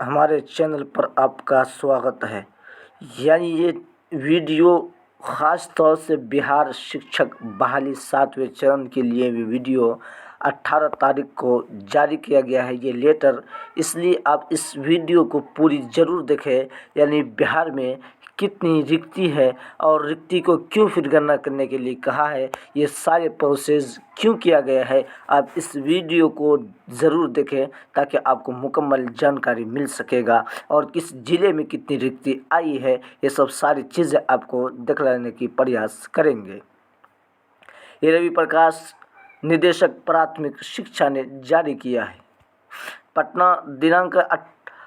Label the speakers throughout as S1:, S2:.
S1: हमारे चैनल पर आपका स्वागत है। यानी ये वीडियो ख़ास तौर से बिहार शिक्षक बहाली 7वें चरण के लिए भी वीडियो 18 तारीख को जारी किया गया है ये लेटर। इसलिए आप इस वीडियो को पूरी ज़रूर देखें। यानी बिहार में कितनी रिक्ति है और रिक्ति को क्यों फिर गणना करने के लिए कहा है, ये सारे प्रोसेस क्यों किया गया है, आप इस वीडियो को ज़रूर देखें ताकि आपको मुकम्मल जानकारी मिल सकेगा। और किस ज़िले में कितनी रिक्ति आई है, ये सब सारी चीज़ें आपको दिखलाने की प्रयास करेंगे। ये रवि प्रकाश निदेशक प्राथमिक शिक्षा ने जारी किया है। पटना दिनांक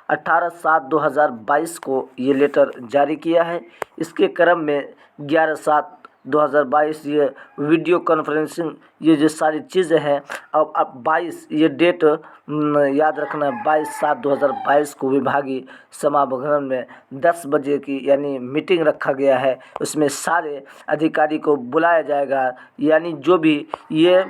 S1: 18/7/2022 को ये लेटर जारी किया है। इसके क्रम में 11/7/2022 ये वीडियो कॉन्फ्रेंसिंग, ये जो सारी चीज़ें हैं। अब 22 ये डेट याद रखना, 22/7/2022 को विभागीय सभागृह में 10 बजे की यानी मीटिंग रखा गया है। उसमें सारे अधिकारी को बुलाया जाएगा। यानी जो भी ये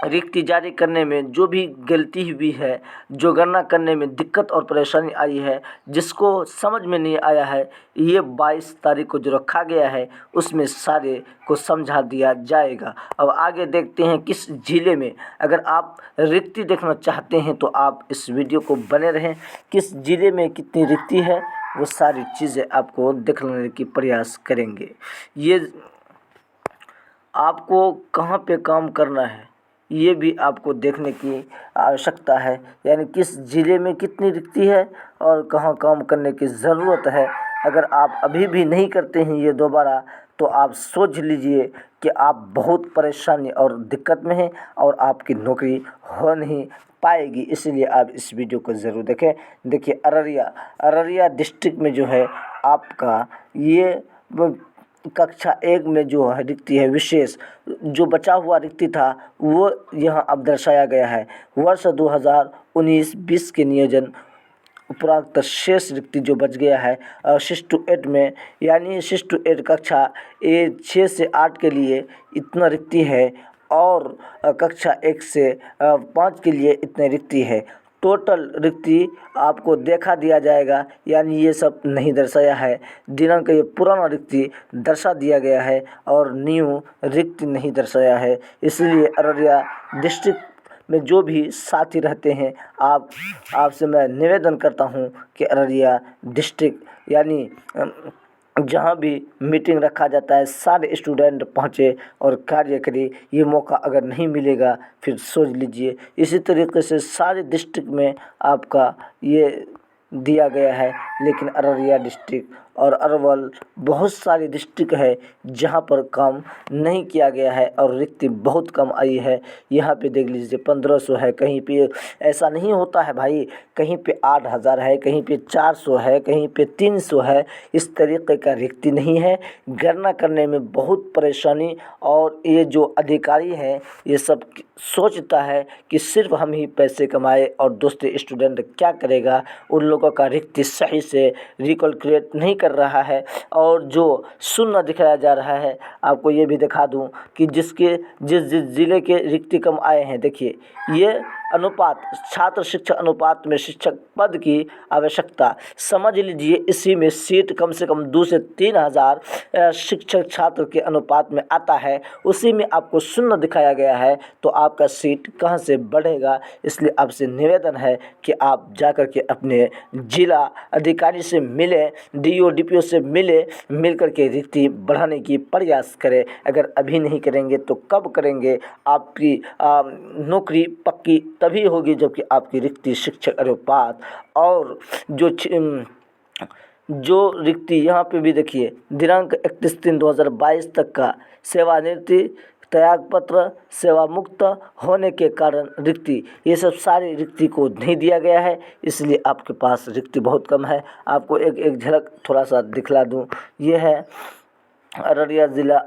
S1: रिक्ति जारी करने में जो भी गलती हुई है, जो गणना करने में दिक्कत और परेशानी आई है, जिसको समझ में नहीं आया है, ये 22 तारीख को जो रखा गया है उसमें सारे को समझा दिया जाएगा। अब आगे देखते हैं किस ज़िले में। अगर आप रिक्ति देखना चाहते हैं तो आप इस वीडियो को बने रहें। किस ज़िले में कितनी रिक्ति है वो सारी चीज़ें आपको दिखलाने की प्रयास करेंगे। ये आपको कहाँ पे काम करना है ये भी आपको देखने की आवश्यकता है। यानी किस ज़िले में कितनी रिक्ति है और कहाँ काम करने की ज़रूरत है। अगर आप अभी भी नहीं करते हैं ये दोबारा, तो आप सोच लीजिए कि आप बहुत परेशानी और दिक्कत में हैं और आपकी नौकरी हो नहीं पाएगी। इसलिए आप इस वीडियो को ज़रूर देखें। देखिए अररिया डिस्ट्रिक्ट में जो है आपका ये कक्षा 1 में जो है रिक्ति है, विशेष जो बचा हुआ रिक्ति था वो यहाँ अब दर्शाया गया है। वर्ष 2019-20 के नियोजन उपरांत शेष रिक्ति जो बच गया है 6 to 8 में, यानी 6 to 8 कक्षा 6 से 8 के लिए इतना रिक्ति है और कक्षा 1 से 5 के लिए इतनी रिक्ति है। टोटल रिक्ति आपको देखा दिया जाएगा। यानी ये सब नहीं दर्शाया है। दिनांक ये पुराना रिक्ति दर्शा दिया गया है और न्यू रिक्ति नहीं दर्शाया है। इसलिए अररिया डिस्ट्रिक्ट में जो भी साथी रहते हैं, आपसे मैं निवेदन करता हूँ कि अररिया डिस्ट्रिक्ट यानी जहाँ भी मीटिंग रखा जाता है सारे स्टूडेंट पहुँचे और कार्य करें। ये मौका अगर नहीं मिलेगा फिर सोच लीजिए। इसी तरीके से सारे डिस्ट्रिक्ट में आपका ये दिया गया है, लेकिन अररिया डिस्ट्रिक्ट और अरवल बहुत सारे डिस्ट्रिक्ट है जहाँ पर काम नहीं किया गया है और रिक्ति बहुत कम आई है। यहाँ पे देख लीजिए 1500 है, कहीं पे ऐसा नहीं होता है भाई, कहीं पे 8000 है, कहीं पे 400 है, कहीं पे 300 है। इस तरीके का रिक्ति नहीं है। गणना करने में बहुत परेशानी और ये जो अधिकारी हैं ये सब सोचता है कि सिर्फ हम ही पैसे कमाए और दूसरे स्टूडेंट क्या करेगा। उन लोगों का रिक्ति सही से रिकैलकुलेट नहीं कर रहा है और जो शून्य दिखाया जा रहा है। आपको ये भी दिखा दूं कि जिस ज़िले के रिक्ति कम आए हैं, देखिए ये अनुपात छात्र शिक्षक अनुपात में शिक्षक पद की आवश्यकता समझ लीजिए। इसी में सीट कम से कम 2 से 3 हज़ार शिक्षक छात्र के अनुपात में आता है, उसी में आपको शून्य दिखाया गया है, तो आपका सीट कहाँ से बढ़ेगा। इसलिए आपसे निवेदन है कि आप जाकर के अपने जिला अधिकारी से मिले, DO DPO से मिल करके रिक्ति बढ़ाने की प्रयास करें। अगर अभी नहीं करेंगे तो कब करेंगे। आपकी नौकरी पक्की तभी होगी जबकि आपकी रिक्ति शिक्षक अनुपात और जो रिक्ति यहाँ पे भी देखिए दिनांक 31/3/2022 तक का सेवानिवृत्ति त्यागपत्र सेवा मुक्त होने के कारण रिक्ति, ये सब सारी रिक्ति को नहीं दिया गया है। इसलिए आपके पास रिक्ति बहुत कम है। आपको एक झलक थोड़ा सा दिखला दूँ। ये है अररिया ज़िला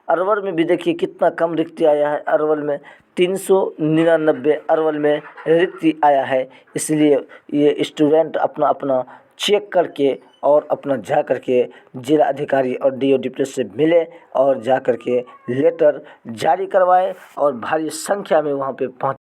S1: अरवल में भी देखिए कितना कम रिक्ति आया है। अरवल में 399 अरवल में रिक्ति आया है। इसलिए ये स्टूडेंट अपना चेक करके और अपना जा करके जिला अधिकारी और DO DPO से मिले और जा करके लेटर जारी करवाए और भारी संख्या में वहाँ पे पहुँच